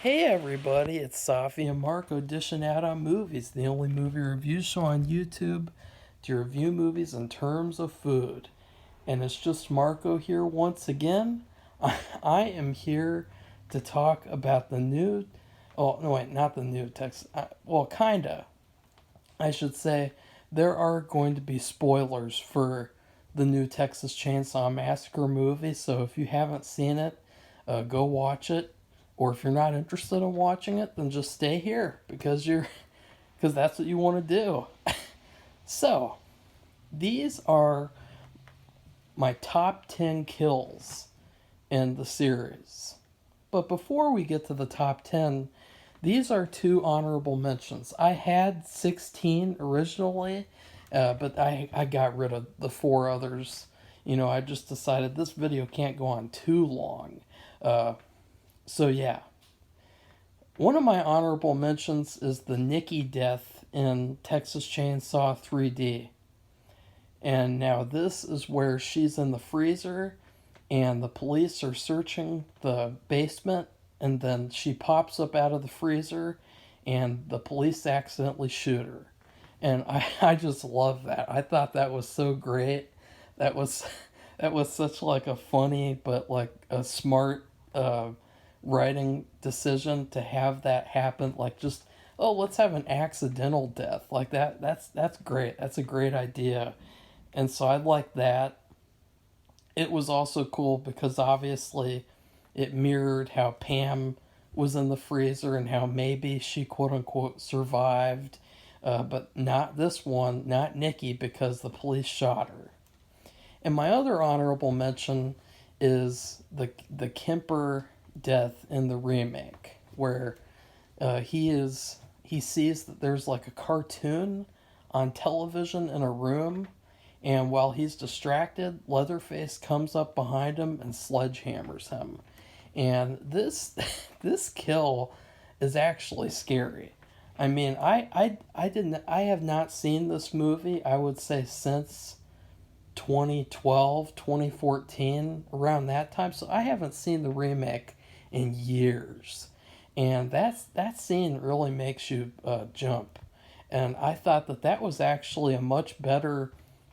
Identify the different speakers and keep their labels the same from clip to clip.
Speaker 1: Hey everybody, it's Safi and Marco dishing out on movies, the only movie review show on YouTube to review movies in terms of food. And it's just Marco here once again. I am here to talk about the new, oh no wait, not the new Texas, well kinda. I should say there are going to be spoilers for the new Texas Chainsaw Massacre movie, so if you haven't seen it, go watch it. Or if you're not interested in watching it, then just stay here because that's what you want to do. So, these are my top 10 kills in the series. But before we get to the top 10, these are two honorable mentions. I had 16 originally, but I got rid of the four others. I just decided this video can't go on too long. So yeah, one of my honorable mentions is the Nikki death in Texas Chainsaw 3D. And now this is where she's in the freezer and the police are searching the basement, and then she pops up out of the freezer and the police accidentally shoot her. And I just love that. I thought that was so great. That was that was such like a funny but like a smart writing decision to have that happen. Like just, oh, let's have an accidental death like that. That's great. That's a great idea. And so I like that. It was also cool because obviously it mirrored how Pam was in the freezer and how maybe she quote unquote survived, but not this one, not Nikki, because the police shot her. And my other honorable mention is the Kemper death in the remake, where he sees that there's like a cartoon on television in a room, and while he's distracted, Leatherface comes up behind him and sledgehammers him. And this kill is actually scary. I mean, I have not seen this movie, I would say, since 2012, 2014, around that time. So I haven't seen the remake in years. And that scene really makes you jump. And I thought that was actually a much better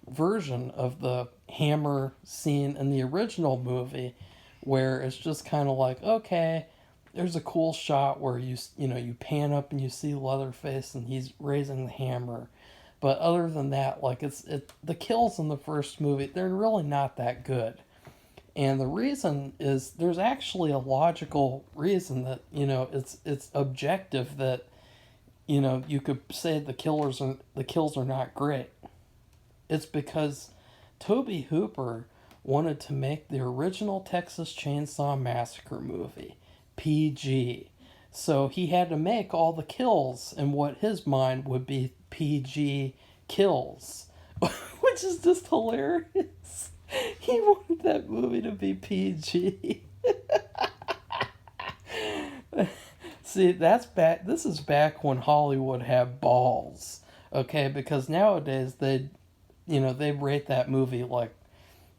Speaker 1: version of the hammer scene in the original movie, where it's just kind of like, okay, there's a cool shot where you pan up and you see Leatherface and he's raising the hammer. But other than that, like the kills in the first movie, they're really not that good. And the reason is there's actually a logical reason that, it's objective that, you could say the kills are not great. It's because Tobe Hooper wanted to make the original Texas Chainsaw Massacre movie PG. So he had to make all the kills in what his mind would be PG kills, which is just hilarious. He wanted that movie to be PG. See, that's back. This is back when Hollywood had balls. Okay, because nowadays they rate that movie like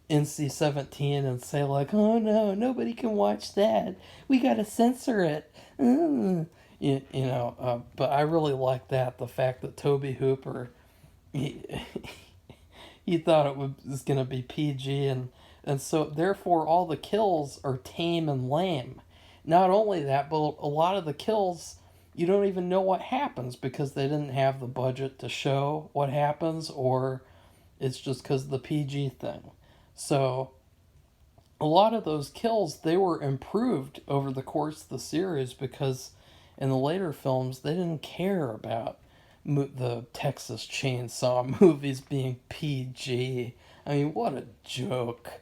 Speaker 1: NC-17 and say like, oh no, nobody can watch that. We gotta censor it. But I really like that, the fact that Tobe Hooper, he, he thought it was gonna be PG, and so therefore all the kills are tame and lame. Not only that, but a lot of the kills you don't even know what happens because they didn't have the budget to show what happens, or it's just because of the PG thing. So a lot of those kills, they were improved over the course of the series because in the later films they didn't care about the Texas Chainsaw movies being PG. I mean, what a joke.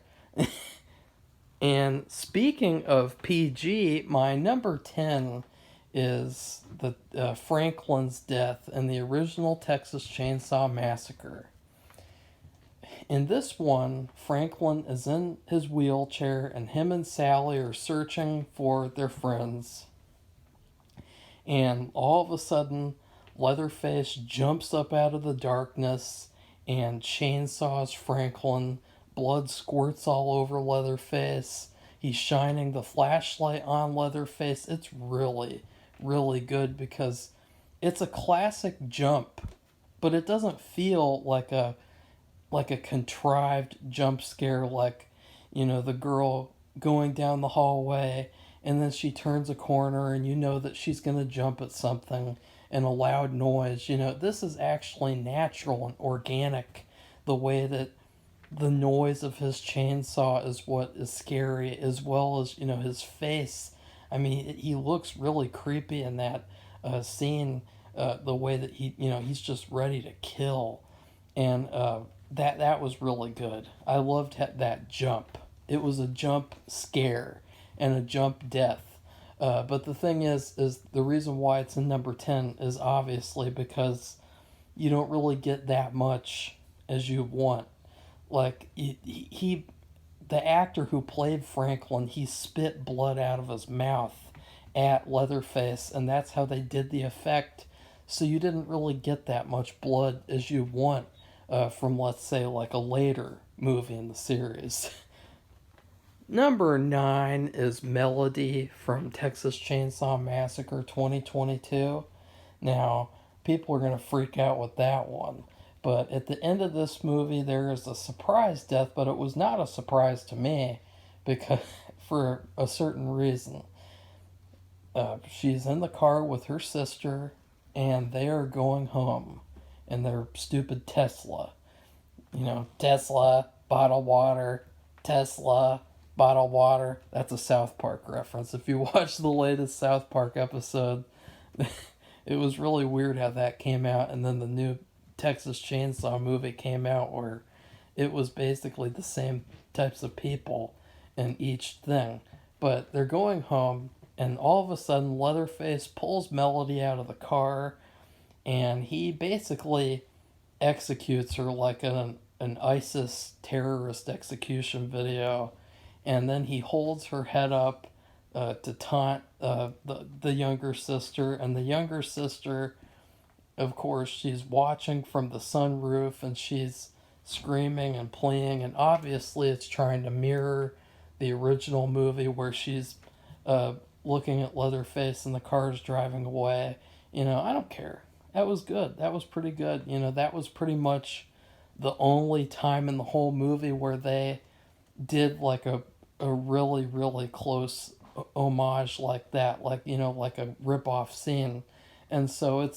Speaker 1: And speaking of PG, my number 10 is the Franklin's death in the original Texas Chainsaw Massacre. In this one, Franklin is in his wheelchair and him and Sally are searching for their friends. And all of a sudden, Leatherface jumps up out of the darkness and chainsaws Franklin. Blood squirts all over Leatherface. he's shining the flashlight on Leatherface. It's really, really good because it's a classic jump, but it doesn't feel like a contrived jump scare, like, the girl going down the hallway and then she turns a corner and you know that she's going to jump at something and a loud noise. This is actually natural and organic, the way that the noise of his chainsaw is what is scary, as well as, his face. I mean, he looks really creepy in that scene, the way that he's just ready to kill. And that was really good. I loved that jump. It was a jump scare and a jump death. But the thing is the reason why it's in number 10 is obviously because you don't really get that much as you want. Like, the actor who played Franklin, he spit blood out of his mouth at Leatherface, and that's how they did the effect. So you didn't really get that much blood as you want from, let's say, like a later movie in the series. Number 9 is Melody from Texas Chainsaw Massacre 2022. Now, people are going to freak out with that one. But at the end of this movie, there is a surprise death, but it was not a surprise to me because for a certain reason. She's in the car with her sister, and they are going home in their stupid Tesla. Tesla, bottled water, Tesla, bottled water. That's a South Park reference. If you watch the latest South Park episode, it was really weird how that came out, and then the new Texas Chainsaw movie came out where it was basically the same types of people in each thing. But they're going home, and all of a sudden Leatherface pulls Melody out of the car, and he basically executes her like an ISIS terrorist execution video. And then he holds her head up to taunt the younger sister, and the younger sister, of course, she's watching from the sunroof and she's screaming and playing, and obviously it's trying to mirror the original movie where she's looking at Leatherface and the car's driving away. I don't care. That was good. That was pretty good. That was pretty much the only time in the whole movie where they did like a really, really close homage like that, like a rip-off scene. And so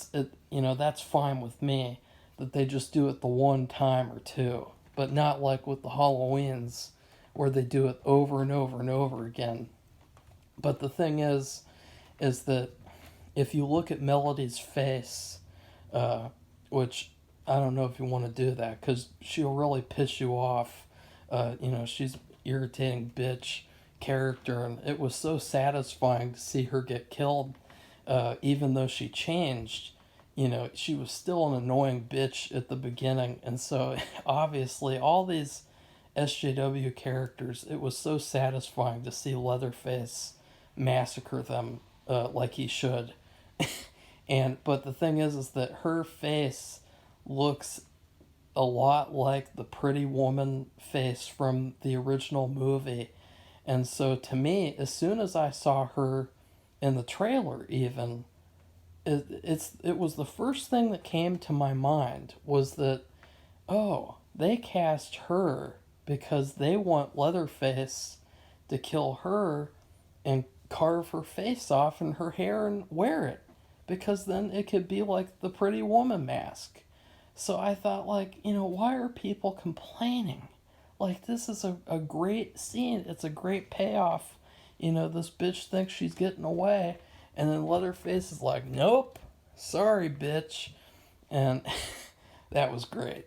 Speaker 1: that's fine with me that they just do it the one time or two, but not like with the Halloweens where they do it over and over and over again. But the thing is that if you look at Melody's face, which I don't know if you want to do that because she'll really piss you off. She's an irritating bitch character, and it was so satisfying to see her get killed. Even though she changed, she was still an annoying bitch at the beginning. And so obviously all these SJW characters, it was so satisfying to see Leatherface massacre them like he should. But the thing is that her face looks a lot like the Pretty Woman face from the original movie. And so to me, as soon as I saw her in the trailer, even it was the first thing that came to my mind was that, oh, they cast her because they want Leatherface to kill her and carve her face off and her hair and wear it, because then it could be like the Pretty Woman mask. So I thought, like, why are people complaining? Like, this is a great scene. It's a great payoff. This bitch thinks she's getting away, and then Leatherface is like, nope, sorry, bitch. And that was great.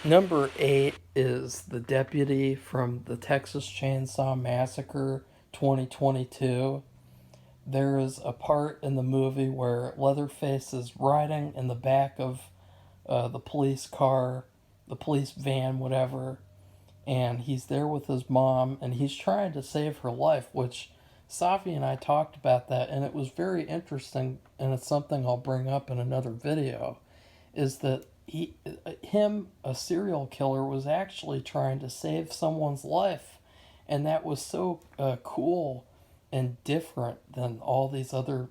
Speaker 1: Number 8 is the deputy from the Texas Chainsaw Massacre 2022. There is a part in the movie where Leatherface is riding in the back of the police car, the police van, whatever, and he's there with his mom, and he's trying to save her life, which Safi and I talked about that, and it was very interesting, and it's something I'll bring up in another video, is that a serial killer, was actually trying to save someone's life, And that was so cool and different than all these other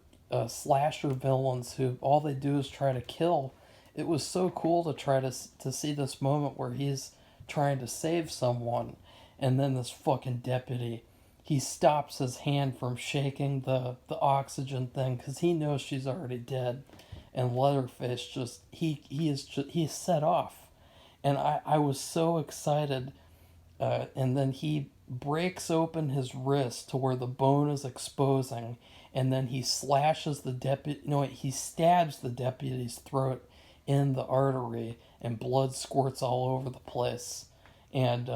Speaker 1: slasher villains who all they do is try to kill. It was so cool to try to see this moment where he's trying to save someone, and then this fucking deputy, he stops his hand from shaking the oxygen thing because he knows she's already dead, and Leatherface just he's set off, and I was so excited, and then he breaks open his wrist to where the bone is exposing, and then he slashes the deputy. No, he stabs the deputy's throat in the artery, and blood squirts all over the place. And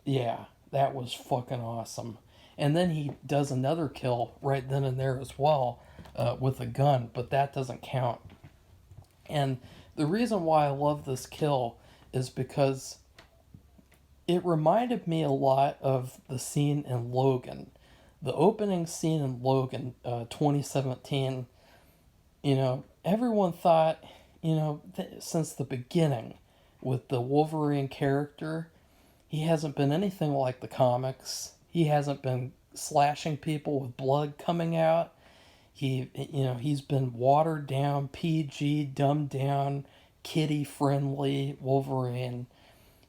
Speaker 1: yeah, that was fucking awesome. And then he does another kill right then and there as well with a gun, but that doesn't count. And the reason why I love this kill is because it reminded me a lot of the scene in Logan. The opening scene in Logan 2017, everyone thought, since the beginning with the Wolverine character, he hasn't been anything like the comics. He hasn't been slashing people with blood coming out. He's been watered down, PG, dumbed down, kiddie friendly Wolverine.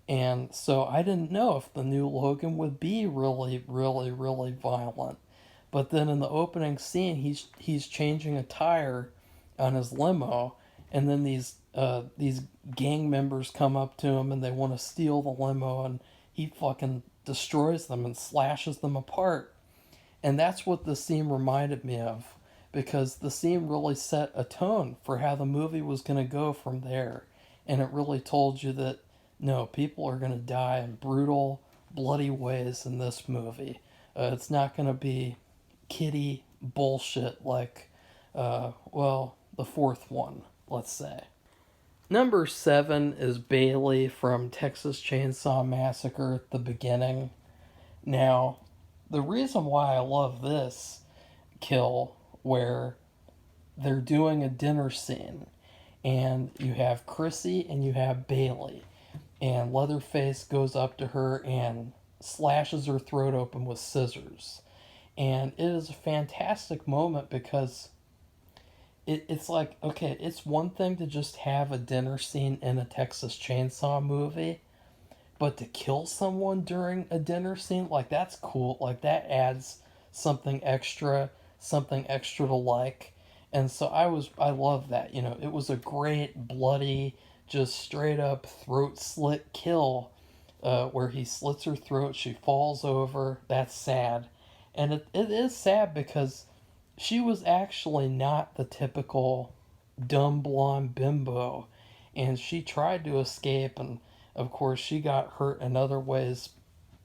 Speaker 1: And so I didn't know if the new Logan would be really, really, really violent. But then in the opening scene, he's changing a tire on his limo, and then these gang members come up to him and they want to steal the limo, and he fucking destroys them and slashes them apart. And that's what the scene reminded me of, because the scene really set a tone for how the movie was going to go from there. And it really told you that, no, people are going to die in brutal, bloody ways in this movie. It's not going to be kiddie bullshit like, the fourth one, let's say. Number 7 is Bailey from Texas Chainsaw Massacre at the beginning. Now, the reason why I love this kill, where they're doing a dinner scene, and you have Chrissy and you have Bailey, and Leatherface goes up to her and slashes her throat open with scissors. And it is a fantastic moment because it's like, okay, it's one thing to just have a dinner scene in a Texas Chainsaw movie, but to kill someone during a dinner scene, like, that's cool. Like, that adds something extra to like. And so I love that. It was a great, bloody, just straight up throat slit kill, where he slits her throat, she falls over. That's sad. And it is sad because she was actually not the typical dumb blonde bimbo, and she tried to escape, and of course she got hurt in other ways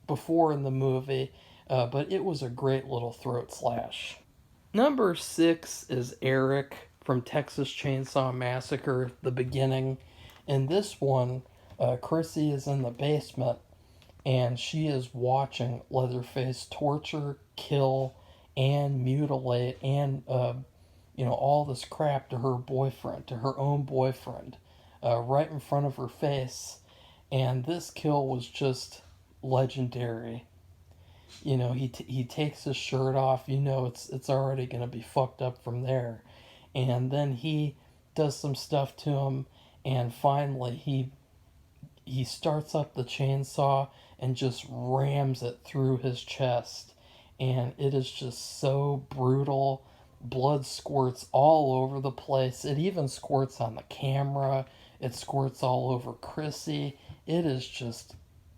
Speaker 1: before in the movie, but it was a great little throat slash. Number 6 is Eric from Texas Chainsaw Massacre, the beginning. In this one, Chrissy is in the basement and she is watching Leatherface torture, kill, and mutilate, and all this crap to her boyfriend, to her own boyfriend, right in front of her face. And this kill was just legendary. He takes his shirt off. It's already gonna be fucked up from there, and then he does some stuff to him, and finally he starts up the chainsaw and just rams it through his chest, and it is just so brutal. Blood squirts all over the place. It even squirts on the camera. It squirts all over Chrissy. It is just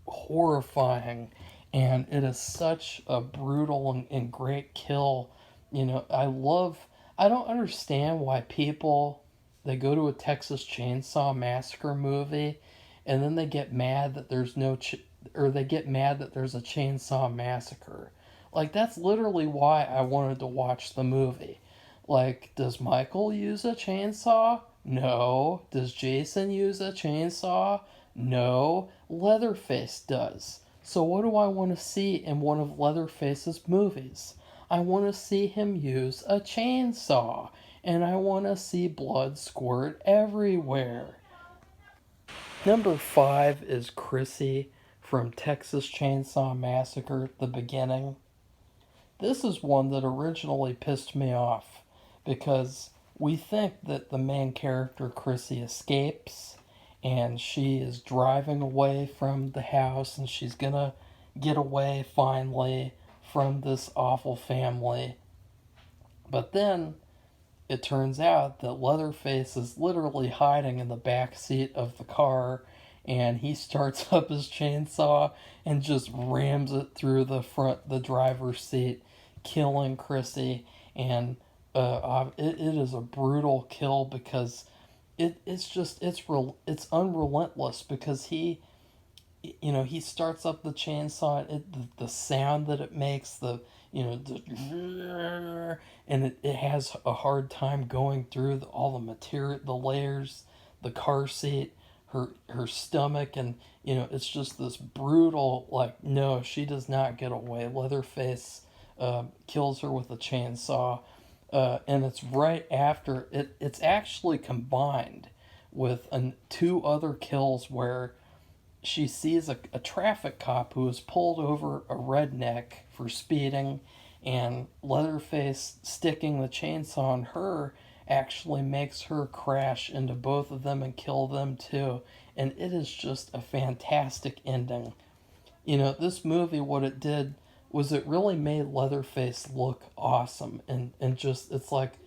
Speaker 1: horrifying, and it is such a brutal and great kill. I don't understand why people, they go to a Texas Chainsaw Massacre movie and then they get mad that there's they get mad that there's a Chainsaw Massacre. Like, that's literally why I wanted to watch the movie. Like, does Michael use a chainsaw? No. Does Jason use a chainsaw? No. Leatherface does. So what do I want to see in one of Leatherface's movies? I want to see him use a chainsaw, and I want to see blood squirt everywhere. Number 5 is Chrissy from Texas Chainsaw Massacre, the beginning. This is one that originally pissed me off because we think that the main character, Chrissy, escapes and she is driving away from the house and she's gonna get away finally from this awful family. But then it turns out that Leatherface is literally hiding in the back seat of the car, and he starts up his chainsaw and just rams it through the driver's seat, killing Chrissy. And it is a brutal kill because it's unrelentless because he starts up the chainsaw, the sound that it makes, and it has a hard time going through all the material, the layers, the car seat, her stomach, and it's just this brutal, like, no, she does not get away. Leatherface kills her with a chainsaw, and it's right after it's actually combined with two other kills where she sees a traffic cop who has pulled over a redneck for speeding, and Leatherface sticking the chainsaw on her actually makes her crash into both of them and kill them too. And it is just a fantastic ending. This movie, what it did was it really made Leatherface look awesome. And just, it's like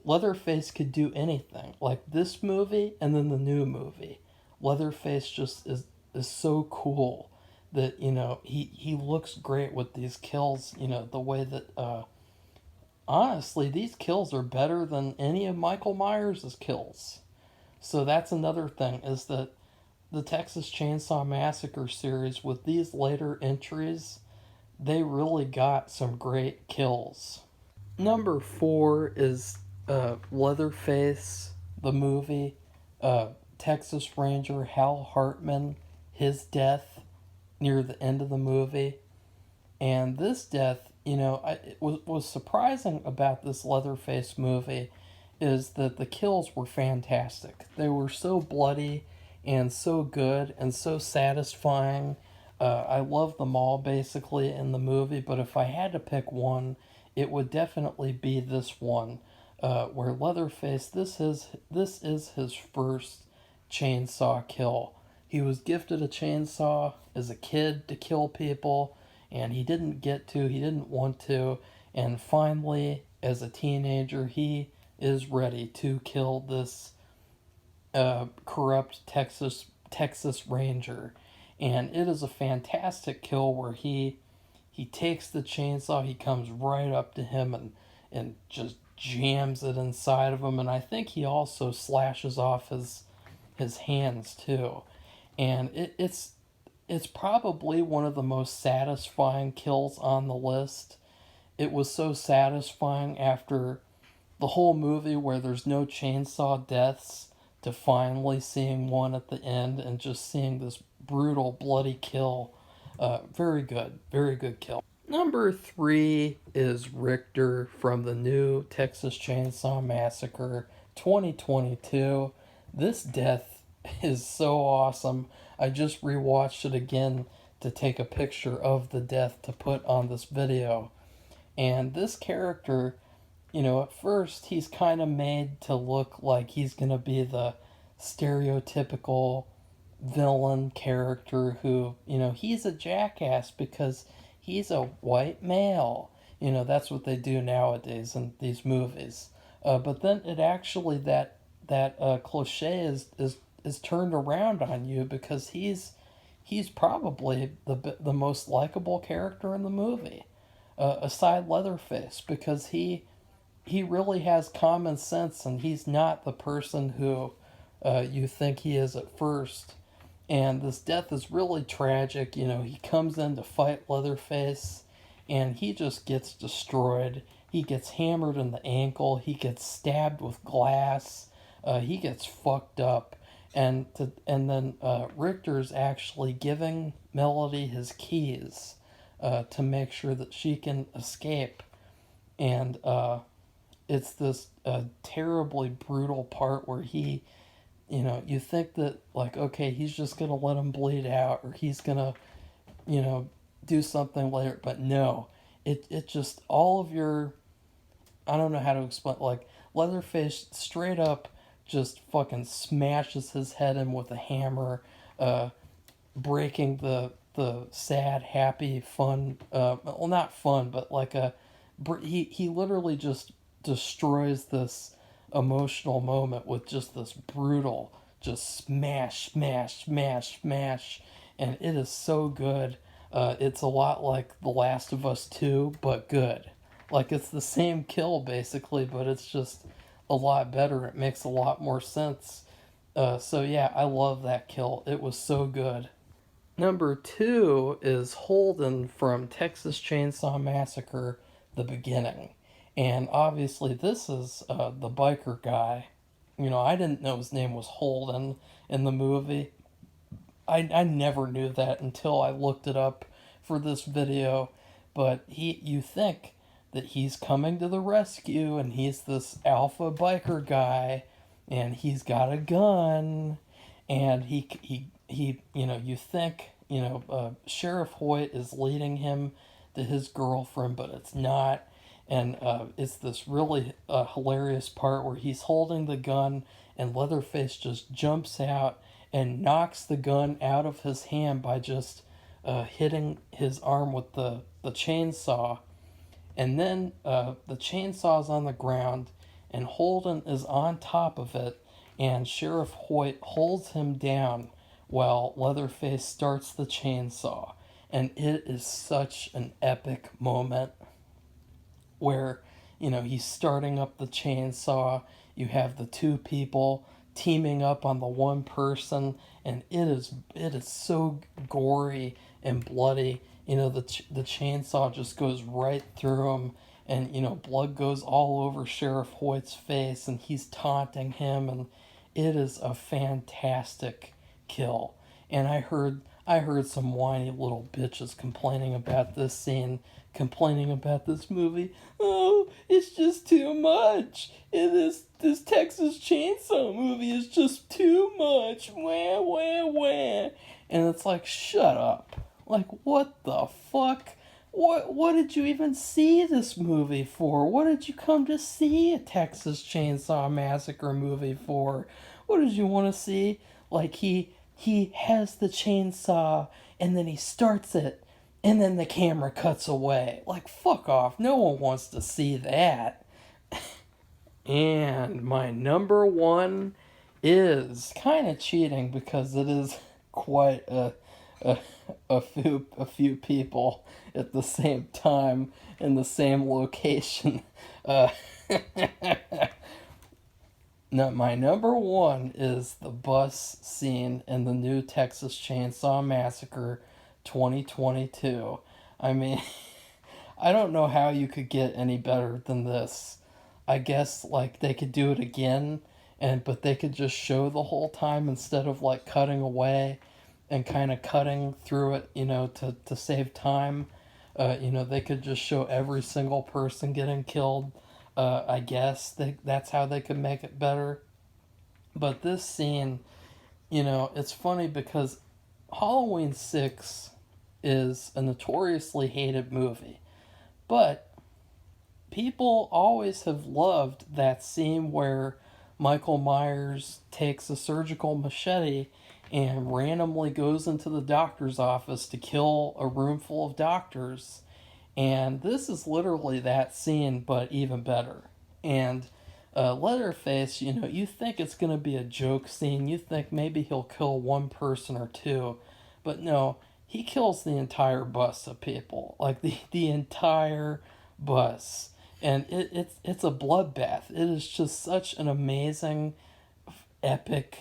Speaker 1: Leatherface could do anything. Like this movie and then the new movie. Leatherface just is so cool that he looks great with these kills. The way that honestly these kills are better than any of Michael Myers' kills. So that's another thing, is that the Texas Chainsaw Massacre series with these later entries, they really got some great kills. Number 4 is Leatherface, the movie. Texas Ranger Hal Hartman, his death near the end of the movie. And this death, it was surprising about this Leatherface movie is that the kills were fantastic. They were so bloody and so good and so satisfying. I love them all basically in the movie, but if I had to pick one, it would definitely be this one, where Leatherface, this is his first chainsaw kill. He was gifted a chainsaw as a kid to kill people, and he didn't want to, and finally, as a teenager, he is ready to kill this corrupt Texas Ranger. And it is a fantastic kill where he takes the chainsaw, he comes right up to him and just jams it inside of him, and I think he also slashes off his hands too. And it's probably one of the most satisfying kills on the list. It was so satisfying after the whole movie where there's no chainsaw deaths to finally seeing one at the end and just seeing this brutal, bloody kill. Very good kill. Number 3 is Richter from the new Texas Chainsaw Massacre 2022. This death is so awesome. I just rewatched it again to take a picture of the death to put on this video. And this character, at first he's kind of made to look like he's going to be the stereotypical villain character who, he's a jackass because he's a white male. That's what they do nowadays in these movies. But then it actually, that cliche is turned around on you because he's probably the most likable character in the movie, aside Leatherface, because he really has common sense and he's not the person who you think he is at first. And this death is really tragic. He comes in to fight Leatherface and he just gets destroyed. He gets hammered in the ankle. He gets stabbed with glass. He gets fucked up. And then Richter's actually giving Melody his keys to make sure that she can escape. And it's this terribly brutal part where you think that, like, okay, he's just going to let him bleed out, or he's going to, you know, do something later. But no, it just, all of your, I don't know how to explain, like, Leatherface straight up just fucking smashes his head in with a hammer, uh, breaking the sad, happy, fun, well, not fun, but like he literally just destroys this emotional moment with just this brutal, just smash, smash, smash, smash, and it is so good. It's a lot like The Last of Us 2, but good. Like, it's the same kill basically, but it's just a lot better. It makes a lot more sense. So yeah, I love that kill. It was so good. Number two is Holden from Texas Chainsaw Massacre, the beginning. And obviously, this is the biker guy. You know, I didn't know his name was Holden in the movie. I never knew that until I looked it up for this video. But you think that he's coming to the rescue and he's this alpha biker guy and he's got a gun and you know, you think, you know, Sheriff Hoyt is leading him to his girlfriend, but it's not. And it's this really hilarious part where he's holding the gun and Leatherface just jumps out and knocks the gun out of his hand by just hitting his arm with the chainsaw. And then the chainsaw's on the ground, and Holden is on top of it, and Sheriff Hoyt holds him down while Leatherface starts the chainsaw. And it is such an epic moment where, you know, he's starting up the chainsaw. You have the two people teaming up on the one person, and it is so gory and bloody. You know, the chainsaw just goes right through him, and you know, blood goes all over Sheriff Hoyt's face, and he's taunting him, and it is a fantastic kill. And I heard some whiny little bitches complaining about this scene, complaining about this movie. Oh, it's just too much. This Texas Chainsaw movie is just too much. Wah wah wah. And it's like, shut up. Like, what the fuck? What did you even see this movie for? What did you come to see a Texas Chainsaw Massacre movie for? What did you want to see? Like, he has the chainsaw and then he starts it and then the camera cuts away. Like, fuck off. No one wants to see that. And my number one is kind of cheating because it is quite a, a few people at the same time in the same location. Uh, no, my number one is the bus scene in the new Texas Chainsaw Massacre 2022. I mean, I don't know how you could get any better than this. I guess like they could do it again, but they could just show the whole time instead of like cutting away and kind of cutting through it, you know, to save time. You know, they could just show every single person getting killed. I guess that's how they could make it better. But this scene, you know, it's funny because Halloween 6 is a notoriously hated movie. But people always have loved that scene where Michael Myers takes a surgical machete and randomly goes into the doctor's office to kill a room full of doctors. And this is literally that scene, but even better. And Leatherface, you know, you think it's going to be a joke scene. You think maybe he'll kill one person or two. But no, he kills the entire bus of people. Like, the entire bus. And it's a bloodbath. It is just such an amazing, epic,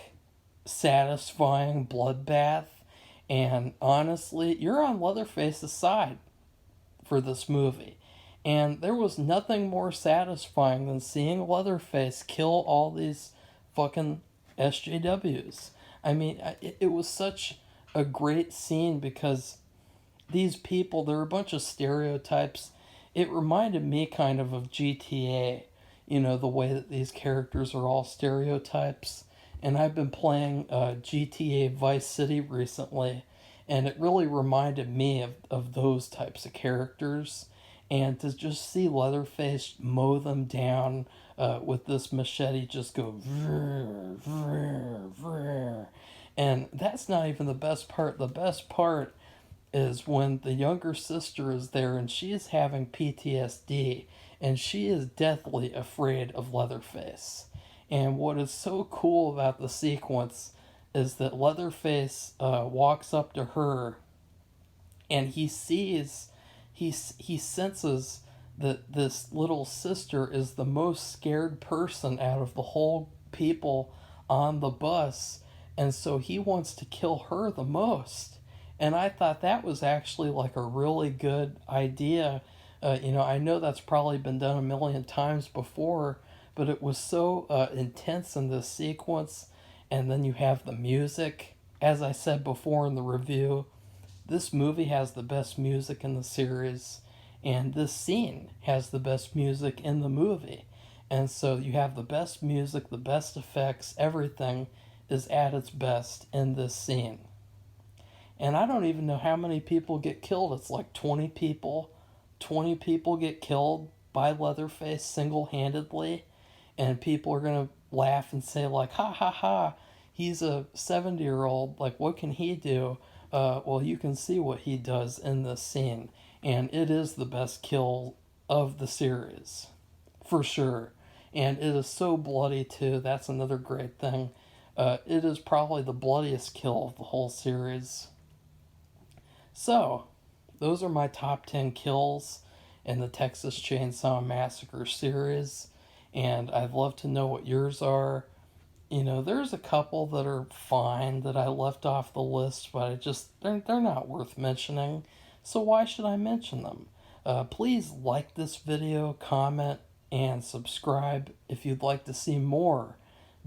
Speaker 1: satisfying bloodbath. And honestly, you're on Leatherface's side for this movie. And there was nothing more satisfying than seeing Leatherface kill all these fucking SJWs. I mean, it was such a great scene because these people, there were a bunch of stereotypes. It reminded me kind of GTA, you know, the way that these characters are all stereotypes. And I've been playing GTA Vice City recently, And it really reminded me of those types of characters. And to just see Leatherface mow them down with this machete, just go vrr, vrr, vrr. And that's not even the best part. The best part is when the younger sister is there and she is having PTSD and she is deathly afraid of Leatherface. And what is so cool about the sequence is that Leatherface walks up to her and he sees, he senses that this little sister is the most scared person out of the whole people on the bus, and so he wants to kill her the most. And I thought that was actually like a really good idea. I know that's probably been done a million times before, but it was so intense in this sequence. And then you have the music. As I said before in the review, this movie has the best music in the series, and this scene has the best music in the movie. And so you have the best music, the best effects, everything is at its best in this scene. And I don't even know how many people get killed. It's like 20 people. 20 people get killed by Leatherface single handedly. And people are going to laugh and say, like, ha ha ha, he's a 70-year-old. Like, what can he do? Well, you can see what he does in this scene. And it is the best kill of the series, for sure. And it is so bloody, too. That's another great thing. It is probably the bloodiest kill of the whole series. So, those are my top 10 kills in the Texas Chainsaw Massacre series, and I'd love to know what yours are. There's a couple that are fine that I left off the list, but they're not worth mentioning, so why should I mention them? Please like this video, comment, and subscribe if you'd like to see more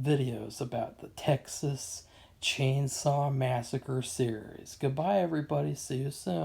Speaker 1: videos about the Texas Chainsaw Massacre series. Goodbye, everybody. See you soon.